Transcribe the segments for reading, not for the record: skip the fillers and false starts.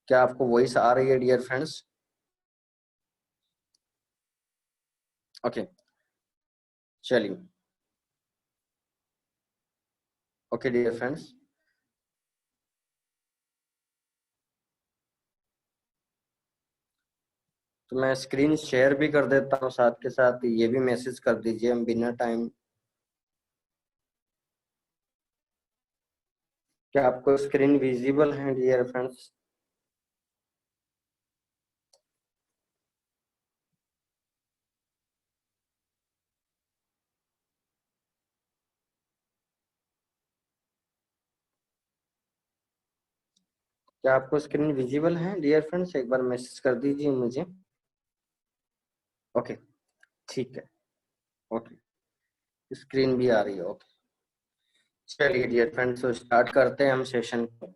क्या आपको वॉइस आ रही है डियर फ्रेंड्स? ओके, चलिए। ओके डियर फ्रेंड्स, तो मैं स्क्रीन शेयर भी कर देता हूँ, साथ के साथ ये भी मैसेज कर दीजिए हम बिना टाइम। क्या आपको स्क्रीन विजिबल है डियर फ्रेंड्स? क्या आपको स्क्रीन विजिबल है डियर फ्रेंड्स? एक बार मैसेज कर दीजिए मुझे। ओके, ठीक है। ओके, स्क्रीन भी आ रही है। ओके, चलिए डियर फ्रेंड्स, तो स्टार्ट करते हैं हम सेशन को।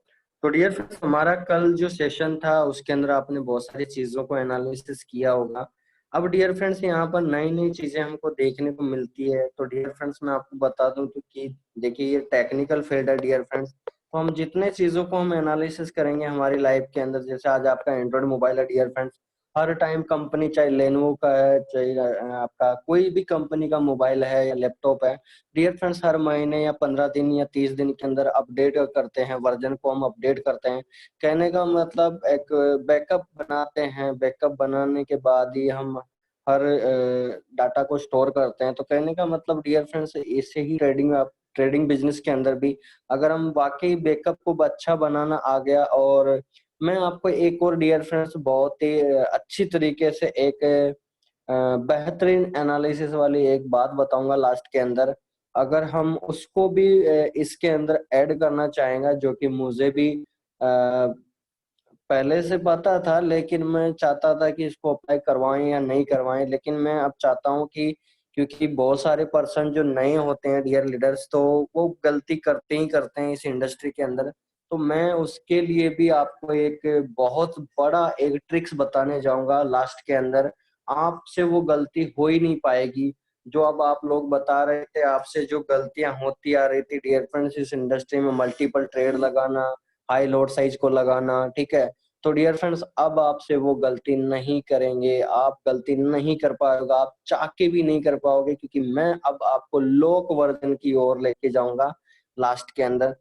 तो डियर फ्रेंड्स, हमारा कल जो सेशन था उसके अंदर आपने बहुत सारी चीजों को एनालिसिस किया होगा। अब डियर फ्रेंड्स, यहाँ पर नई नई चीजें हमको देखने को मिलती है। तो डियर फ्रेंड्स, मैं आपको बता दूं कि देखिए, ये टेक्निकल फील्ड है डियर फ्रेंड्स। तो हम जितने चीजों को हम एनालिसिस करेंगे हमारी लाइफ के अंदर, जैसे आज आपका एंड्रॉइड मोबाइल है डियर फ्रेंड्स, हर टाइम कंपनी, चाहे लेनोवो का है, चाहे आपका कोई भी कंपनी का मोबाइल है या लैपटॉप है डियर फ्रेंड्स, हर महीने या 15 दिन या 30 दिन के अंदर अपडेट करते हैं, वर्जन को हम अपडेट करते हैं। कहने का मतलब एक बैकअप बनाते हैं, बैकअप बनाने के बाद ही हम हर डाटा को स्टोर करते हैं। तो कहने का मतलब डियर फ्रेंड्स, इससे ही ट्रेडिंग बिजनेस के अंदर भी अगर हम वाकई बैकअप को अच्छा बनाना आ गया। और मैं आपको एक और डियर फ्रेंड्स बहुत ही अच्छी तरीके से एक बेहतरीन एनालिसिस वाली एक बात बताऊंगा लास्ट के अंदर। अगर हम उसको भी इसके अंदर ऐड करना चाहेंगे, जो कि मुझे भी पहले से पता था, लेकिन मैं चाहता था कि इसको अप्लाई करवाएं या नहीं करवाएं, लेकिन मैं अब चाहता हूं कि क्योंकि बहुत सारे पर्सन जो नए होते हैं डियर लीडर्स, तो वो गलती करते ही करते हैं इस इंडस्ट्री के अंदर। तो मैं उसके लिए भी आपको एक बहुत बड़ा एक ट्रिक्स बताने जाऊंगा लास्ट के अंदर। आपसे वो गलती हो ही नहीं पाएगी। जो अब आप लोग बता रहे थे, आपसे जो गलतियां होती आ रही थी डियर फ्रेंड्स इस इंडस्ट्री में, मल्टीपल ट्रेड लगाना, हाई लोड साइज को लगाना, ठीक है। तो डियर फ्रेंड्स, अब आपसे वो गलती नहीं करेंगे, आप गलती नहीं कर पाओगे, आप चाह के भी नहीं कर पाओगे, क्योंकि मैं अब आपको लोक वर्जन की ओर लेके जाऊंगा लास्ट के अंदर,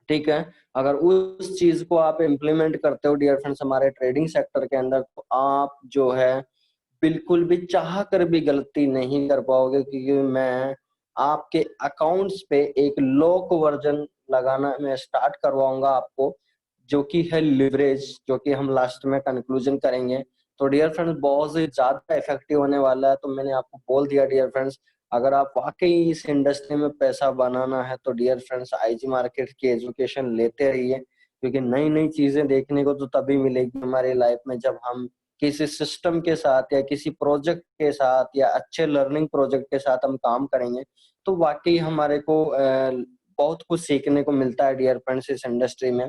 ठीक है। अगर उस चीज को आप इम्प्लीमेंट करते हो डियर फ्रेंड्स हमारे ट्रेडिंग सेक्टर के अंदर, तो आप जो है बिल्कुल भी चाह कर भी गलती नहीं कर पाओगे, क्योंकि मैं आपके अकाउंट्स पे एक लॉक वर्जन लगाना मैं स्टार्ट करवाऊंगा आपको, जो कि है लिवरेज, जो कि हम लास्ट में कंक्लूजन करेंगे। तो डियर फ्रेंड्स, बहुत ही ज्यादा इफेक्टिव होने वाला है। तो मैंने आपको बोल दिया डियर फ्रेंड्स, अगर आप वाकई इस इंडस्ट्री में पैसा बनाना है तो डियर फ्रेंड्स आईजी मार्केट की एजुकेशन लेते रहिए, क्योंकि नई नई चीजें देखने को तो तभी मिलेगी हमारी लाइफ में जब हम किसी सिस्टम के साथ या किसी प्रोजेक्ट के साथ या अच्छे लर्निंग प्रोजेक्ट के साथ हम काम करेंगे। तो वाकई हमारे को बहुत कुछ सीखने को मिलता है डियर फ्रेंड्स इस इंडस्ट्री में,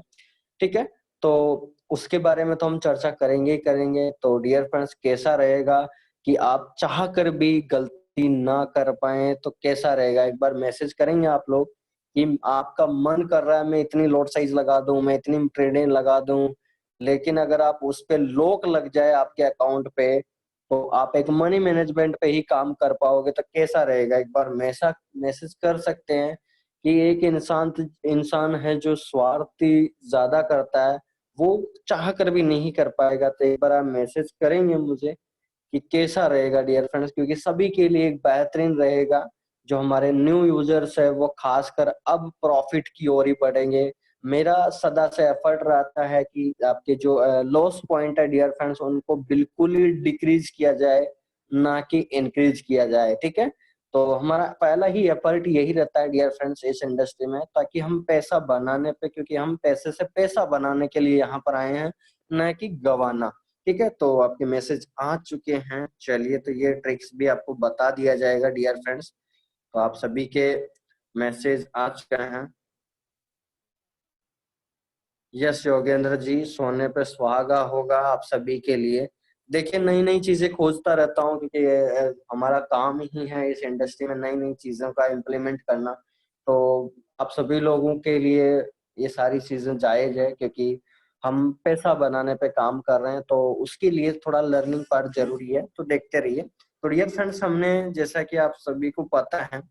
ठीक है। तो उसके बारे में तो हम चर्चा करेंगे ही करेंगे। तो डियर फ्रेंड्स, कैसा रहेगा कि आप चाह कर भी गलती ना कर पाए तो कैसा रहेगा? एक बार मैसेज करेंगे आप लोग कि आपका मन कर रहा है मैं इतनी लॉट साइज लगा दूं, मैं इतनी ट्रेडें लगा दूं, लेकिन अगर आप उस पे लॉक लग जाए आपके अकाउंट पे, तो आप एक मनी मैनेजमेंट पे ही काम कर पाओगे, तो कैसा रहेगा? एक बार मैसेज कर सकते हैं कि एक इंसान है जो स्वार्थी ज्यादा करता है, वो चाह कर भी नहीं कर पाएगा। तो एक बार आप मैसेज करेंगे मुझे कि कैसा रहेगा डियर फ्रेंड्स, क्योंकि सभी के लिए एक बेहतरीन रहेगा। जो हमारे न्यू यूजर्स है वो खासकर अब प्रॉफिट की ओर ही बढ़ेंगे। मेरा सदा से एफर्ट रहता है कि आपके जो लॉस पॉइंट है डियर फ्रेंड्स, उनको बिल्कुल ही डिक्रीज किया जाए, ना कि इंक्रीज किया जाए, ठीक है। तो हमारा पहला ही एफर्ट यही रहता है डियर फ्रेंड्स इस इंडस्ट्री में, ताकि हम पैसा बनाने पे, क्योंकि हम पैसे से पैसा बनाने के लिए यहाँ पर आए हैं, ना कि गवाना, ठीक है। तो आपके मैसेज आ चुके हैं। चलिए, तो ये ट्रिक्स भी आपको बता दिया जाएगा डियर फ्रेंड्स। तो आप सभी के मैसेज आ चुके हैं। यस योगेंद्र जी, सोने पे सुहागा होगा आप सभी के लिए। देखिए, नई नई चीजें खोजता रहता हूँ, क्योंकि हमारा काम ही है इस इंडस्ट्री में नई नई चीजों का इम्प्लीमेंट करना। तो आप सभी लोगों के लिए ये सारी चीजें जायज है, क्योंकि हम पैसा बनाने पे काम कर रहे हैं, तो उसके लिए थोड़ा लर्निंग पार्ट जरूरी है, तो देखते रहिए। तो डियर फ्रेंड्स, हमने जैसा कि आप सभी को पता है,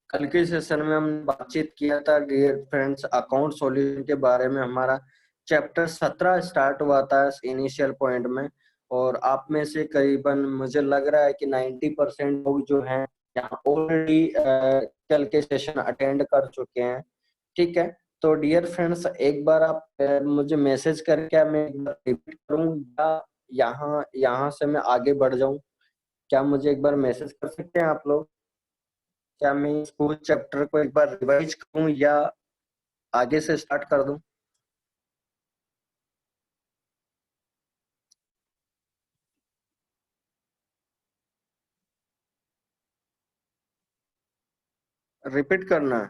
कल के सेशन में हमने बातचीत किया था डियर फ्रेंड्स अकाउंट सॉल्यूशन के बारे में। हमारा चैप्टर 17 स्टार्ट हुआ था इनिशियल पॉइंट में, और आप में से करीबन मुझे लग रहा है कि 90% लोग जो हैं यहाँ ऑलरेडी कल के सेशन अटेंड कर चुके हैं। ठीक है, तो डियर फ्रेंड्स एक बार आप मुझे मैसेज करके, क्या मैं एक बार रिपीट करूं या यहाँ यहाँ से मैं आगे बढ़ जाऊं? क्या मुझे एक बार मैसेज कर सकते हैं आप लोग? क्या मैं स्कूल चैप्टर को एक बार रिवाइज करूं या आगे से स्टार्ट कर दूं? रिपीट करना है?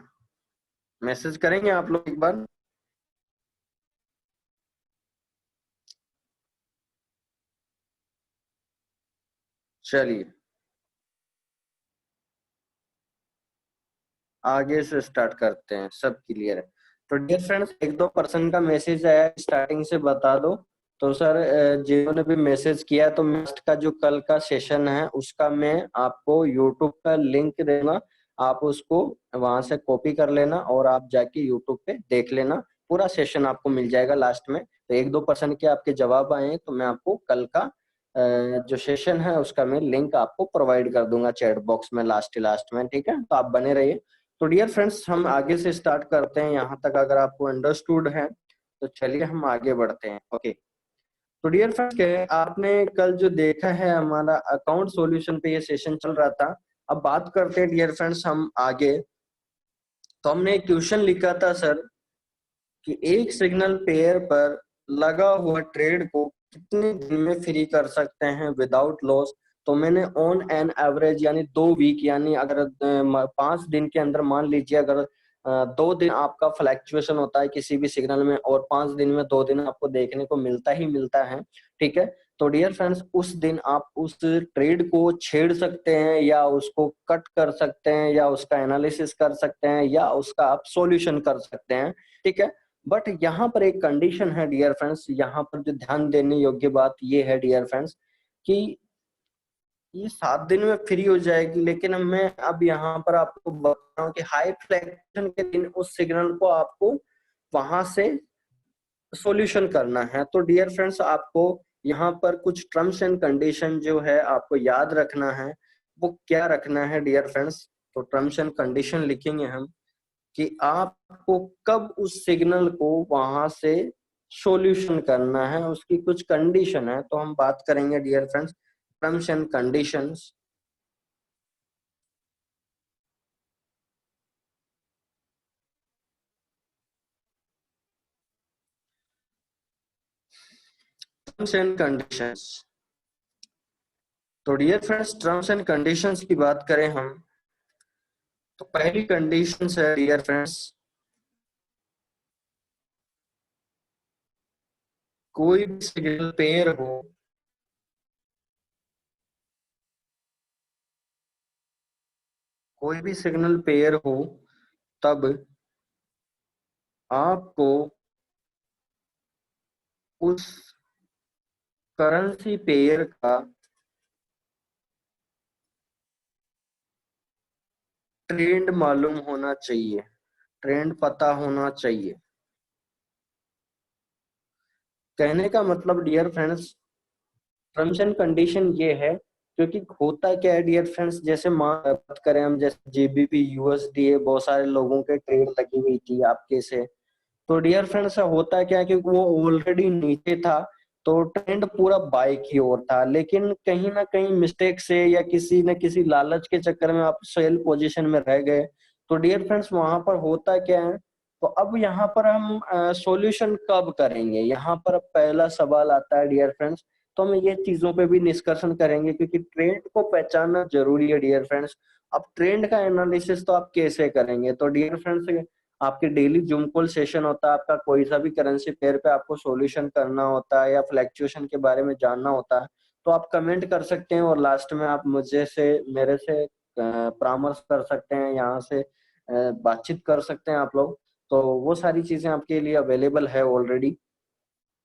मैसेज करेंगे आप लोग एक बार? चलिए आगे से स्टार्ट करते हैं, सब क्लियर है। तो डियर फ्रेंड्स एक दो पर्सन का मैसेज आया, स्टार्टिंग से बता दो। तो सर जिन्होंने भी मैसेज किया, तो नेक्स्ट का जो कल का सेशन है उसका मैं आपको यूट्यूब का लिंक देना, आप उसको वहां से कॉपी कर लेना और आप जाके यूट्यूब पे देख लेना। पूरा सेशन आपको मिल जाएगा लास्ट में। तो एक दो पर्सन के आपके जवाब आए हैं, तो मैं आपको कल का जो सेशन है उसका मैं लिंक आपको प्रोवाइड कर दूंगा चैट बॉक्स में लास्ट लास्ट में। ठीक है, तो आप बने रहिए। तो डियर फ्रेंड्स हम आगे से स्टार्ट करते हैं, यहाँ तक अगर आपको अंडरस्टूड है तो चलिए हम आगे बढ़ते हैं। ओके, तो डियर फ्रेंड्स आपने कल जो देखा है हमारा अकाउंट सॉल्यूशन पे ये सेशन चल रहा था। अब बात करते हैं डियर फ्रेंड्स हम आगे। तो हमने एक क्वेश्चन लिखा था सर कि एक सिग्नल पेयर पर लगा हुआ ट्रेड को कितने दिन में फ्री कर सकते हैं विदाउट लॉस? तो मैंने ऑन एन एवरेज यानी 2 वीक, यानी अगर 5 दिन के अंदर मान लीजिए, अगर 2 दिन आपका फ्लैक्चुएशन होता है किसी भी सिग्नल में, और 5 दिन में 2 दिन आपको देखने को मिलता ही मिलता है। ठीक है, तो डियर फ्रेंड्स उस दिन आप उस ट्रेड को छेड़ सकते हैं, या उसको कट कर सकते हैं, या उसका एनालिसिस कर सकते हैं, या उसका आप सॉल्यूशन कर सकते हैं। ठीक है, बट यहाँ पर एक कंडीशन है डियर फ्रेंड्स, यहाँ पर जो ध्यान देने योग्य बात ये है डियर फ्रेंड्स कि ये 7 दिन में फ्री हो जाएगी, लेकिन मैं अब यहाँ पर आपको बता रहा हूँ कि हाई फ्लैक्शन के दिन उस सिग्नल को आपको वहां से सॉल्यूशन करना है। तो डियर फ्रेंड्स आपको यहाँ पर कुछ टर्म्स एंड कंडीशन जो है आपको याद रखना है। वो क्या रखना है डियर फ्रेंड्स? तो टर्म्स एंड कंडीशन लिखेंगे हम कि आपको कब उस सिग्नल को वहां से सॉल्यूशन करना है, उसकी कुछ कंडीशन है। तो हम बात करेंगे dear friends terms and conditions. Terms and conditions. तो dear friends terms and conditions की बात करें हम, तो पहली कंडीशन है डियर फ्रेंड्स, कोई भी सिग्नल पेयर हो, कोई भी सिग्नल पेयर हो, तब आपको उस करेंसी पेयर का ट्रेंड मालूम होना चाहिए, ट्रेंड पता होना चाहिए। कहने का मतलब dear friends terms and condition ये है, क्योंकि होता क्या है डियर फ्रेंड्स, जैसे बात करें हम, जैसे जेबीपी यूएसडीए बहुत सारे लोगों के ट्रेड लगी हुई थी आपके से। तो डियर फ्रेंड्स होता क्या है कि वो ऑलरेडी नीचे था, तो ट्रेंड पूरा बाय की ओर था, लेकिन कहीं ना कहीं मिस्टेक से या किसी न किसी लालच के चक्कर में आप सेल पोजीशन में रह गए। तो डियर फ्रेंड्स वहां पर होता क्या है, तो अब यहाँ पर हम सॉल्यूशन कब करेंगे, यहाँ पर अब पहला सवाल आता है डियर फ्रेंड्स। तो हम ये चीजों पे भी डिस्कशन करेंगे, क्योंकि ट्रेंड को पहचानना जरूरी है डियर फ्रेंड्स। अब ट्रेंड का एनालिसिस तो आप कैसे करेंगे? तो डियर फ्रेंड्स आपके डेली जूम कॉल सेशन होता है, आपका कोई सा भी करेंसी पेयर पे आपको सॉल्यूशन करना होता है या फ्लैक्चुएशन के बारे में जानना होता है, तो आप कमेंट कर सकते हैं, और लास्ट में आप मुझे से मेरे से परामर्श कर सकते हैं, यहाँ से बातचीत कर सकते हैं आप लोग। तो वो सारी चीजें आपके लिए अवेलेबल है ऑलरेडी।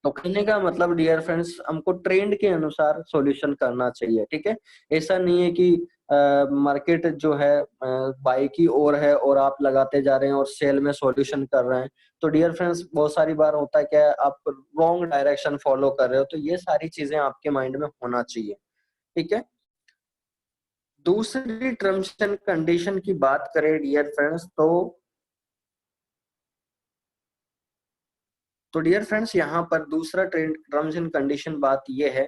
तो कहने का मतलब डियर फ्रेंड्स, हमको ट्रेंड के अनुसार सॉल्यूशन करना चाहिए, ठीक है। ऐसा नहीं है कि मार्केट जो है बाई की ओर है और आप लगाते जा रहे हैं और सेल में सॉल्यूशन कर रहे हैं। तो डियर फ्रेंड्स, बहुत सारी बार होता है क्या, आप रॉन्ग डायरेक्शन फॉलो कर रहे हो। तो ये सारी चीजें आपके माइंड में होना चाहिए, ठीक है। दूसरी टर्म्स एंड कंडीशन की बात करें डियर फ्रेंड्स, तो डियर फ्रेंड्स यहाँ पर दूसरा टर्म्स एंड कंडीशन बात ये है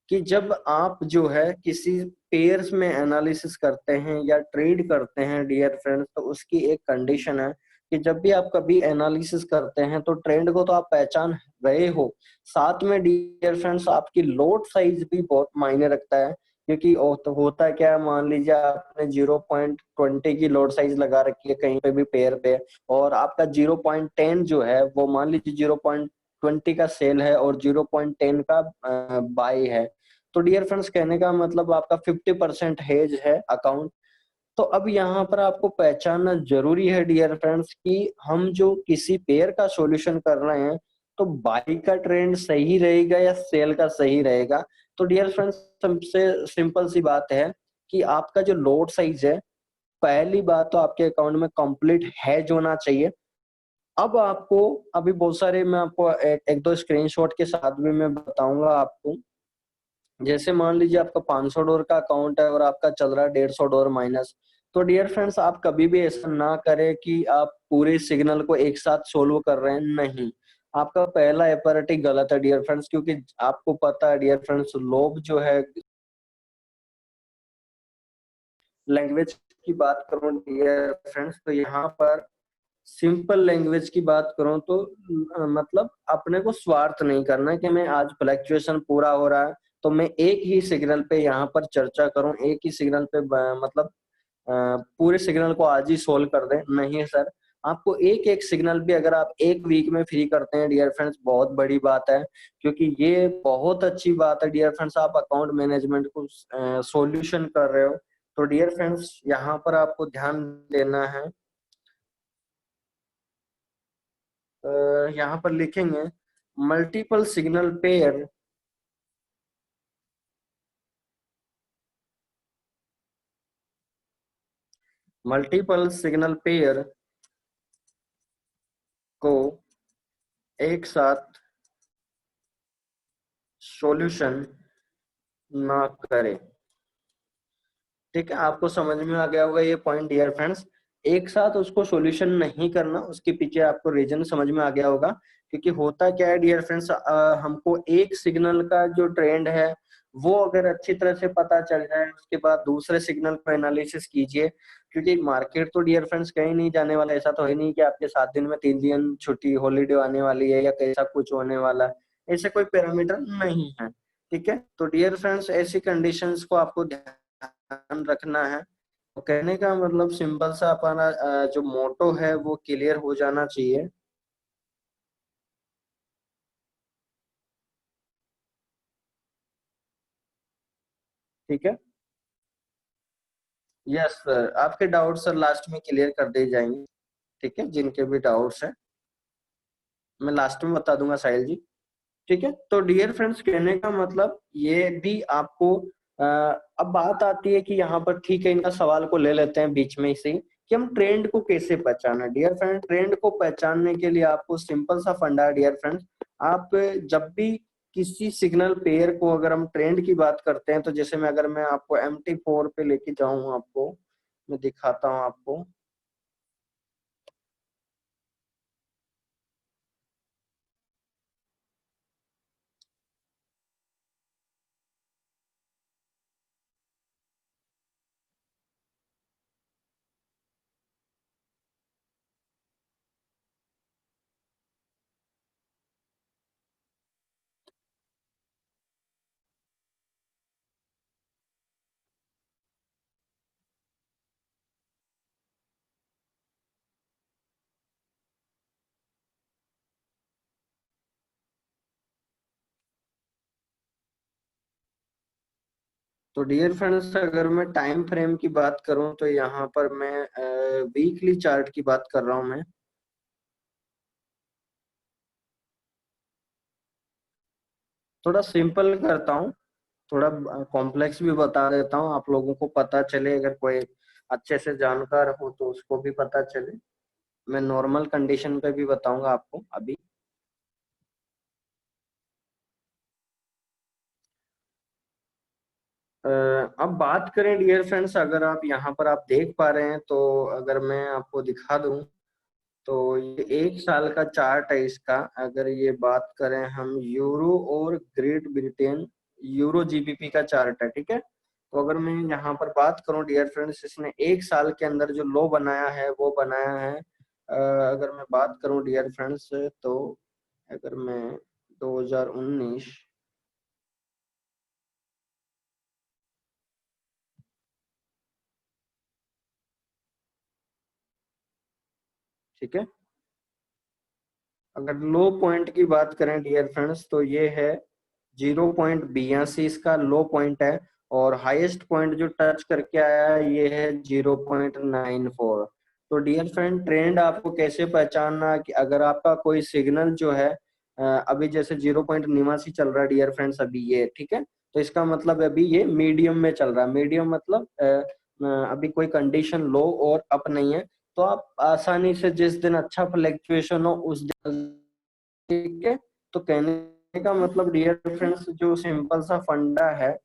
कि जब आप जो है किसी पेयर्स में एनालिसिस करते हैं या ट्रेड करते हैं डियर फ्रेंड्स, तो उसकी एक कंडीशन है कि जब भी आप कभी एनालिसिस करते हैं तो ट्रेंड को तो आप पहचान रहे हो, साथ में डियर फ्रेंड्स आपकी लोड साइज भी बहुत मायने रखता है। क्योंकि तो होता है क्या, मान लीजिए आपने 0.20 की लोड साइज लगा रखी है कहीं पे भी पेयर पे, और आपका 0.10 जो है वो मान लीजिए 0.20 का सेल है और 0.10 का बाय है। तो डियर फ्रेंड्स, कहने का मतलब आपका 50% हेज है अकाउंट। तो अब यहाँ पर आपको पहचानना जरूरी है डियर फ्रेंड्स कि हम जो किसी पेयर का सॉल्यूशन कर रहे हैं, तो बाई का ट्रेंड सही रहेगा या सेल का सही रहेगा। तो डियर फ्रेंड्स, सबसे सिंपल सी बात है कि आपका जो लोड साइज है, पहली बात तो आपके अकाउंट में कंप्लीट हैज होना चाहिए। अब आपको अभी बहुत सारे मैं आपको एक दो स्क्रीनशॉट के साथ भी मैं बताऊंगा आपको। जैसे मान लीजिए आपका $500 का अकाउंट है और आपका चल रहा है $150 माइनस। तो डियर फ्रेंड्स, आप कभी भी ऐसा ना करें कि आप पूरे सिग्नल को एक साथ सोल्व कर रहे हैं, नहीं। आपका पहला एपरेटिव गलत है डियर फ्रेंड्स, क्योंकि आपको पता है डियर फ्रेंड्स, लोग जो है लैंग्वेज की बात करूं डियर फ्रेंड्स, तो यहाँ पर सिंपल लैंग्वेज की बात करूं तो मतलब अपने को स्वार्थ नहीं करना कि मैं आज फ्लक्चुएशन पूरा हो रहा है तो मैं एक ही सिग्नल पे यहाँ पर चर्चा करूं, एक ही सिग्नल पे मतलब पूरे सिग्नल को आज ही सोल्व कर दें, नहीं सर। आपको एक एक सिग्नल भी अगर आप एक वीक में फ्री करते हैं डियर फ्रेंड्स, बहुत बड़ी बात है। क्योंकि ये बहुत अच्छी बात है डियर फ्रेंड्स, आप अकाउंट मैनेजमेंट को सॉल्यूशन कर रहे हो। तो डियर फ्रेंड्स, यहाँ पर आपको ध्यान देना है, यहाँ पर लिखेंगे multiple signal pair multiple signal pair को एक साथ सॉल्यूशन ना करें। ठीक है, आपको समझ में आ गया होगा ये पॉइंट डियर फ्रेंड्स। एक साथ उसको सॉल्यूशन नहीं करना, उसके पीछे आपको रीजन समझ में आ गया होगा। क्योंकि होता क्या है डियर फ्रेंड्स, हमको एक सिग्नल का जो ट्रेंड है वो अगर अच्छी तरह से पता चल जाए, उसके बाद दूसरे सिग्नल को एनालिसिस कीजिए। क्योंकि मार्केट तो डियर फ्रेंड्स कहीं नहीं जाने वाला, ऐसा तो है नहीं कि आपके 7 दिन में 3 दिन छुट्टी हॉलीडे आने वाली है या कैसा कुछ होने वाला है। ऐसे कोई पैरामीटर नहीं है, ठीक है। तो डियर फ्रेंड्स, ऐसी कंडीशंस को आपको ध्यान रखना है। तो कहने का मतलब सिंपल सा अपना जो मोटो है वो क्लियर हो जाना चाहिए, ठीक है। यस सर, आपके डाउट सर लास्ट में क्लियर कर दिए जाएंगे, ठीक है। जिनके भी डाउट्स हैं मैं लास्ट में बता दूंगा साहिल जी, ठीक है। तो डियर फ्रेंड्स, कहने का मतलब ये भी आपको अब बात आती है कि यहाँ पर ठीक है, इनका सवाल को ले लेते हैं बीच में से कि हम ट्रेंड को कैसे पहचाना। डियर फ्रेंड, ट्रेंड को पहचानने के लिए आपको सिंपल सा फंडा है डियर फ्रेंड्स। आप जब भी किसी सिग्नल पेयर को अगर हम ट्रेंड की बात करते हैं, तो जैसे मैं अगर मैं आपको MT4 पे लेके जाऊं, आपको मैं दिखाता हूं आपको। तो डियर फ्रेंड्स, अगर मैं टाइम फ्रेम की बात करूं तो यहाँ पर मैं वीकली चार्ट की बात कर रहा हूं मैं। थोड़ा सिंपल करता हूँ, थोड़ा कॉम्प्लेक्स भी बता देता हूँ, आप लोगों को पता चले, अगर कोई अच्छे से जानकार हो तो उसको भी पता चले। मैं नॉर्मल कंडीशन पे भी बताऊंगा आपको अभी। अब बात करें डियर फ्रेंड्स, अगर आप यहाँ पर आप देख पा रहे हैं तो अगर मैं आपको दिखा दूं तो ये 1 साल का चार्ट है इसका। अगर ये बात करें हम यूरो और ग्रेट ब्रिटेन, यूरो जीबीपी का चार्ट है, ठीक है। तो अगर मैं यहाँ पर बात करूं डियर फ्रेंड्स, इसने 1 साल के अंदर जो लो बनाया है वो बनाया है, अगर मैं बात करूं डियर फ्रेंड्स तो अगर मैं 2019, ठीक है, अगर लो पॉइंट की बात करें डियर फ्रेंड्स तो ये है 0.82 इसका लो पॉइंट है। और हाईएस्ट पॉइंट जो टच करके आया है ये है 0.94। तो डियर फ्रेंड ट्रेंड आपको कैसे पहचानना कि अगर आपका कोई सिग्नल जो है अभी जैसे 0.89 चल रहा है डियर फ्रेंड्स अभी ये, ठीक है, तो इसका मतलब अभी ये मीडियम में चल रहा है। मीडियम मतलब अभी कोई कंडीशन लो और अप नहीं है। तो आप आसानी से जिस दिन अच्छा फ्लक्चुएशन हो उस दिन, ठीक है। तो कहने का मतलब डियर फ्रेंड्स जो सिंपल सा फंडा है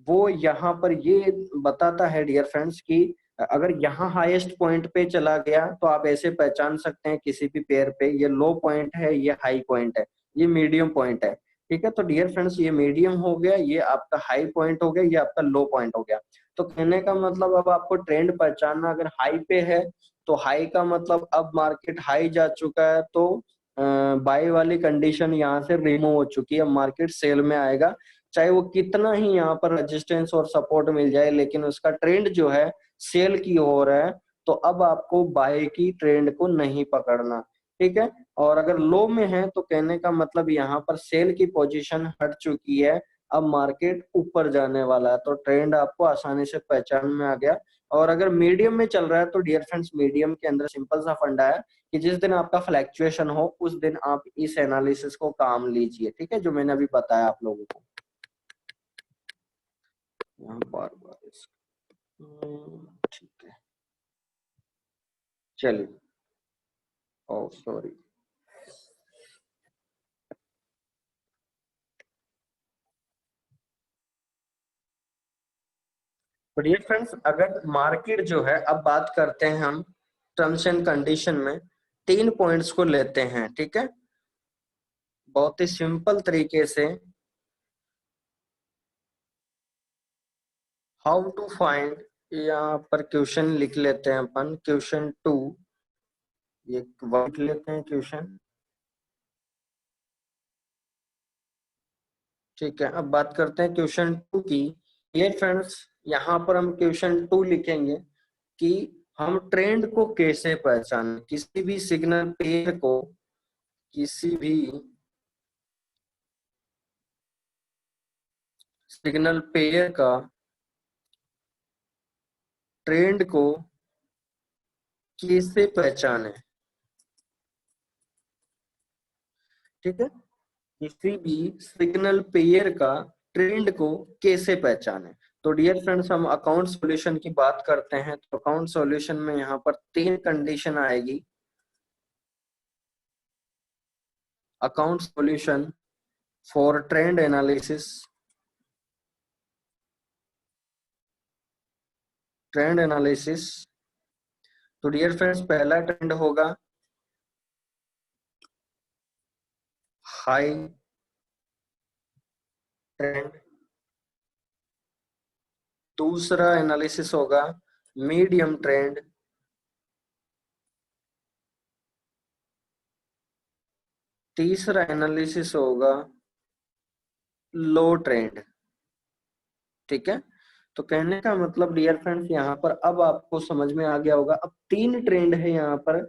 वो यहाँ पर ये बताता है डियर फ्रेंड्स कि अगर यहाँ हाईएस्ट पॉइंट पे चला गया तो आप ऐसे पहचान सकते हैं किसी भी पेयर पे, ये लो पॉइंट है, ये हाई पॉइंट है, ये मीडियम पॉइंट है, ठीक है। तो डियर फ्रेंड्स ये मीडियम हो गया, ये आपका हाई पॉइंट हो गया, ये आपका लो पॉइंट हो गया। तो कहने का मतलब अब आपको ट्रेंड पहचानना, अगर हाई पे है तो हाई का मतलब अब मार्केट हाई जा चुका है, तो बाई वाली कंडीशन यहाँ से रिमूव हो चुकी है, मार्केट सेल में आएगा। चाहे वो कितना ही यहाँ पर रेजिस्टेंस और सपोर्ट मिल जाए, लेकिन उसका ट्रेंड जो है सेल की ओर है, तो अब आपको बाय की ट्रेंड को नहीं पकड़ना, ठीक है। और अगर लो में है तो कहने का मतलब यहाँ पर सेल की पोजीशन हट चुकी है, अब मार्केट ऊपर जाने वाला है, तो ट्रेंड आपको आसानी से पहचान में आ गया। और अगर मीडियम में चल रहा है तो डियर फ्रेंड्स मीडियम के अंदर सिंपल सा फंडा है कि जिस दिन आपका फ्लैक्चुएशन हो उस दिन आप इस एनालिसिस को काम लीजिए, ठीक है, जो मैंने अभी बताया आप लोगों को। यहाँ बार बार ठीक है, चलिए। ओ सॉरी। तो डियर फ्रेंड्स अगर मार्केट जो है, अब बात करते हैं हम टर्म्स एंड कंडीशन में 3 पॉइंट्स को लेते हैं, ठीक है, बहुत ही सिंपल तरीके से। हाउ टू फाइंड, यहाँ पर क्वेश्चन लिख लेते हैं अपन, क्वेश्चन 2, ये लिख लेते हैं क्वेश्चन, ठीक है। अब बात करते हैं क्वेश्चन 2 की। ये फ्रेंड्स यहाँ पर हम क्वेश्चन 2 लिखेंगे कि हम ट्रेंड को कैसे पहचानें, किसी भी सिग्नल पेयर को, किसी भी सिग्नल पेयर का ट्रेंड को कैसे पहचानें, ठीक है, किसी भी सिग्नल पेयर का ट्रेंड को कैसे पहचानें। तो डियर फ्रेंड्स हम अकाउंट सॉल्यूशन की बात करते हैं, तो अकाउंट सॉल्यूशन में यहाँ पर 3 कंडीशन आएगी। Account solution for trend analysis, trend analysis. तो डियर फ्रेंड्स पहला ट्रेंड होगा हाई ट्रेंड, दूसरा एनालिसिस होगा मीडियम ट्रेंड, तीसरा एनालिसिस होगा लो ट्रेंड, ठीक है। तो कहने का मतलब डियर फ्रेंड्स यहाँ पर अब आपको समझ में आ गया होगा, अब 3 ट्रेंड है यहाँ पर,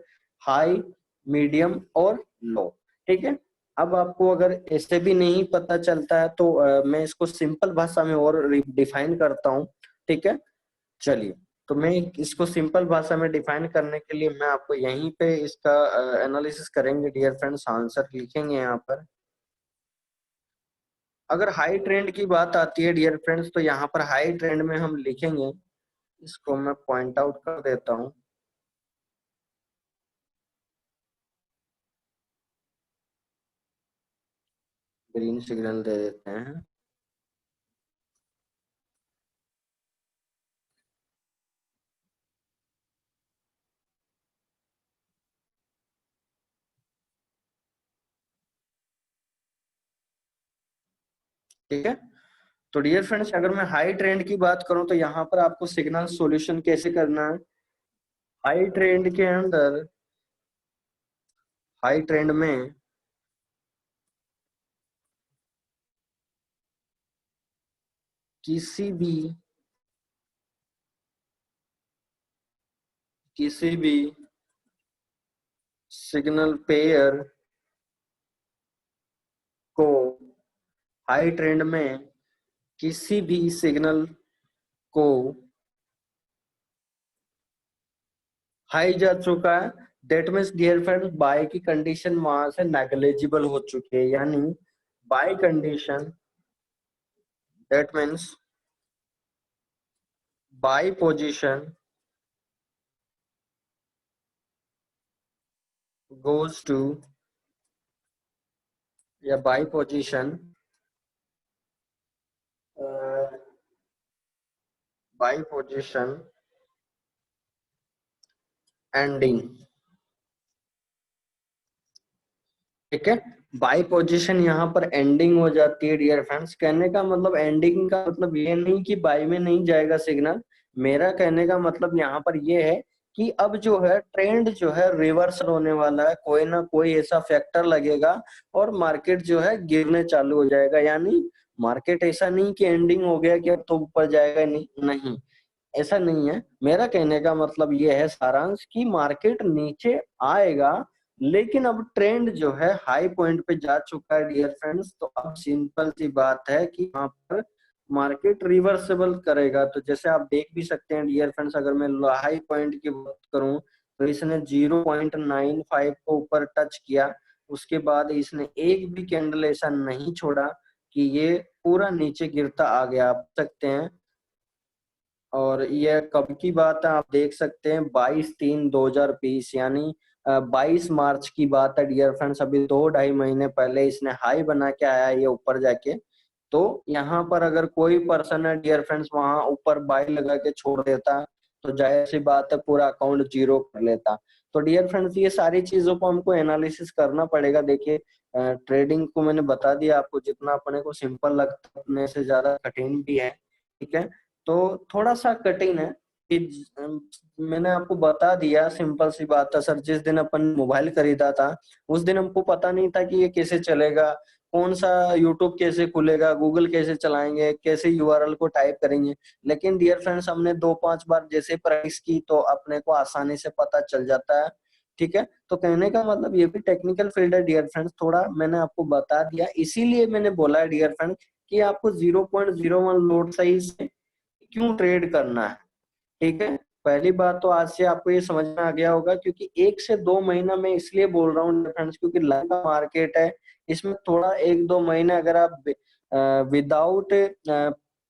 हाई, मीडियम और लो, ठीक है। अब आपको अगर ऐसे भी नहीं पता चलता है तो मैं इसको सिंपल भाषा में और डिफाइन करता हूँ, ठीक है। चलिए, तो मैं इसको सिंपल भाषा में डिफाइन करने के लिए मैं आपको यहीं पे इसका एनालिसिस करेंगे डियर फ्रेंड्स, आंसर लिखेंगे यहाँ पर। अगर हाई ट्रेंड की बात आती है डियर फ्रेंड्स, तो यहाँ पर हाई ट्रेंड में हम लिखेंगे, इसको मैं पॉइंट आउट कर देता हूँ। ग्रीन सिग्नल दे देते हैं। ठीक है, तो डियर फ्रेंड्स अगर मैं हाई ट्रेंड की बात करूं तो यहाँ पर आपको सिग्नल सॉल्यूशन कैसे करना है। हाई ट्रेंड के अंदर, हाई ट्रेंड में किसी भी किसी भी सिग्नल पेयर को, हाई ट्रेंड में किसी भी सिग्नल को हाई जा चुका है, that means dear friends buy की कंडीशन वहां से नेग्लिजिबल हो चुकी है, यानी buy condition, that means buy position goes to, या buy position, buy position ending. ठीक है, बाय पोजीशन यहाँ पर एंडिंग हो जाती है डियर फ्रेंड्स। कहने का मतलब एंडिंग का मतलब ये नहीं कि बाय में नहीं जाएगा सिग्नल, मेरा कहने का मतलब यहाँ पर ये है कि अब जो है ट्रेंड जो है रिवर्सल होने वाला है, कोई ना कोई ऐसा फैक्टर लगेगा और मार्केट जो है गिरने चालू हो जाएगा। यानी मार्केट ऐसा नहीं कि एंडिंग हो गया कि अब तो ऊपर जाएगा, नहीं नहीं, ऐसा नहीं है। मेरा कहने का मतलब ये है सारांश कि मार्केट नीचे आएगा, लेकिन अब ट्रेंड जो है हाई पॉइंट पे जा चुका है डियर फ्रेंड्स, तो अब सिंपल सी बात है कि वहां पर मार्केट रिवर्सेबल करेगा। तो जैसे आप देख भी सकते हैं डियर फ्रेंड्स, अगर मैं हाई पॉइंट की बात करूं तो इसने 0.95 को ऊपर टच किया, उसके बाद इसने एक भी कैंडल ऐसा नहीं छोड़ा कि ये पूरा नीचे गिरता आ गया, आप सकते हैं। और यह कब की बात है आप देख सकते हैं, 22/3/2020, यानी 22 मार्च की बात है डियर फ्रेंड्स। अभी 2-2.5 महीने पहले इसने हाई बना के आया ये ऊपर जाके। तो यहाँ पर अगर कोई पर्सन है डियर फ्रेंड्स वहां ऊपर बाई लगा के छोड़ देता, तो जाहिर सी बात है पूरा अकाउंट जीरो कर लेता। तो डियर फ्रेंड्स ये सारी चीजों को हमको एनालिसिस करना पड़ेगा। देखिए ट्रेडिंग को मैंने बता दिया आपको, जितना अपने को सिंपल लगता है उतने से ज्यादा कठिन भी है। ठीक है, तो थोड़ा सा कठिन है कि मैंने आपको बता दिया, सिंपल सी बात है सर। जिस दिन अपन मोबाइल खरीदा था उस दिन हमको पता नहीं था कि ये कैसे चलेगा, कौन सा यूट्यूब कैसे खुलेगा, गूगल कैसे चलाएंगे, कैसे यूआरएल को टाइप करेंगे। लेकिन डियर फ्रेंड्स हमने 2-5 बार जैसे प्रैक्टिस की तो अपने को आसानी से पता चल जाता है। ठीक है, तो कहने का मतलब ये भी टेक्निकल फील्ड है डियर फ्रेंड्स, थोड़ा मैंने आपको बता दिया, इसीलिए मैंने बोला है डियर फ्रेंड्स कि आपको 0.01 लोड साइज से क्यों ट्रेड करना है। ठीक है, पहली बात तो आज से आपको ये समझ में आ गया होगा, क्योंकि 1 से 2 महीना मैं इसलिए बोल रहा हूँ फ्रेंड्स क्योंकि लंबा मार्केट है। इसमें थोड़ा 1-2 महीने अगर आप विदाउट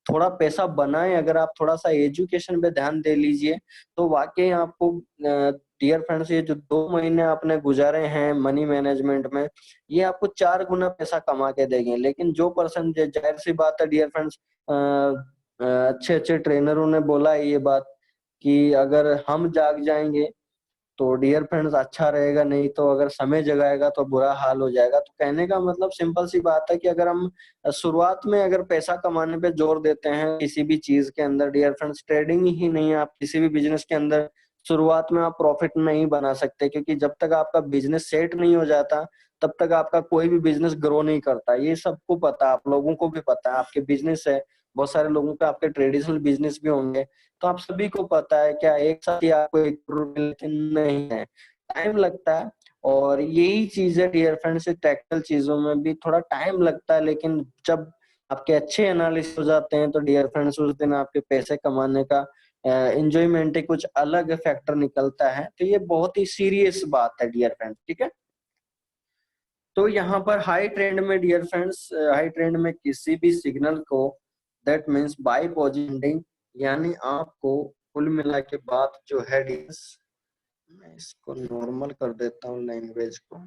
थोड़ा पैसा बनाए, अगर आप थोड़ा सा एजुकेशन पे ध्यान दे लीजिए, तो वाकई आपको डियर फ्रेंड्स ये जो 2 महीने आपने गुजारे हैं मनी मैनेजमेंट में, ये आपको 4 गुना पैसा कमा के देंगे। लेकिन जो पर्सन, जाहिर सी बात है डियर फ्रेंड्स, अच्छे अच्छे ट्रेनरों ने बोला है ये बात कि अगर हम जाग जाएंगे तो डियर फ्रेंड्स अच्छा रहेगा, नहीं तो अगर समय जगाएगा तो बुरा हाल हो जाएगा। तो कहने का मतलब सिंपल सी बात है कि अगर हम शुरुआत में अगर पैसा कमाने पे जोर देते हैं किसी भी चीज के अंदर डियर फ्रेंड्स, ट्रेडिंग ही नहीं है, आप किसी भी बिजनेस के अंदर शुरुआत में आप प्रॉफिट नहीं बना सकते, क्योंकि जब तक आपका बिजनेस सेट नहीं हो जाता तब तक आपका कोई भी बिजनेस ग्रो नहीं करता। ये सबको पता, आप लोगों को भी पता है, आपके बिजनेस है, बहुत सारे लोगों के आपके ट्रेडिशनल बिजनेस भी होंगे, तो आप सभी को पता है क्या एक साथ ही आपको 1 करोड़ मिलते नहीं है, टाइम लगता है। और यही चीज है डियर फ्रेंड्स, टेक्निकल चीजों में भी थोड़ा टाइम लगता है, लेकिन जब आपके अच्छे एनालिसिस हो जाते हैं तो डियर फ्रेंड्स उस दिन आपके पैसे कमाने का एंजॉयमेंट ही कुछ अलग फैक्टर निकलता है। तो ये बहुत ही सीरियस बात है डियर फ्रेंड्स। ठीक है, तो यहाँ पर हाई ट्रेंड में डियर फ्रेंड्स, हाई ट्रेंड में किसी भी सिग्नल को, दैट मीन्स बाय पोजिशनिंग, यानी आपको कुल मिला के बात जो है डियर्स, मैं इसको नॉर्मल कर देता हूँ लैंग्वेज को।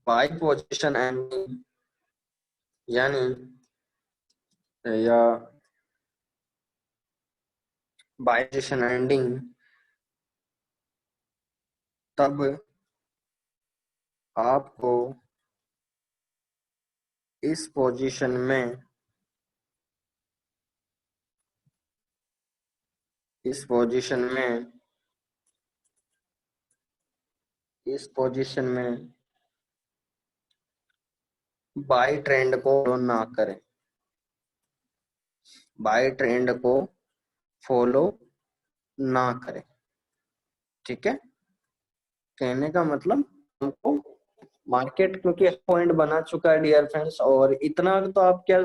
बाय पोजीशन एंडिंग यानी या बाय पोजीशन एंडिंग तब आपको इस पोजीशन में, इस पोजीशन में, इस पोजीशन में बाय ट्रेंड को फॉलो ना करें, बाय ट्रेंड को फॉलो ना करें। ठीक है, कहने का मतलब हमको मार्केट क्योंकि पॉइंट बना चुका है डियर फ्रेंड्स, और इतना तो आप क्या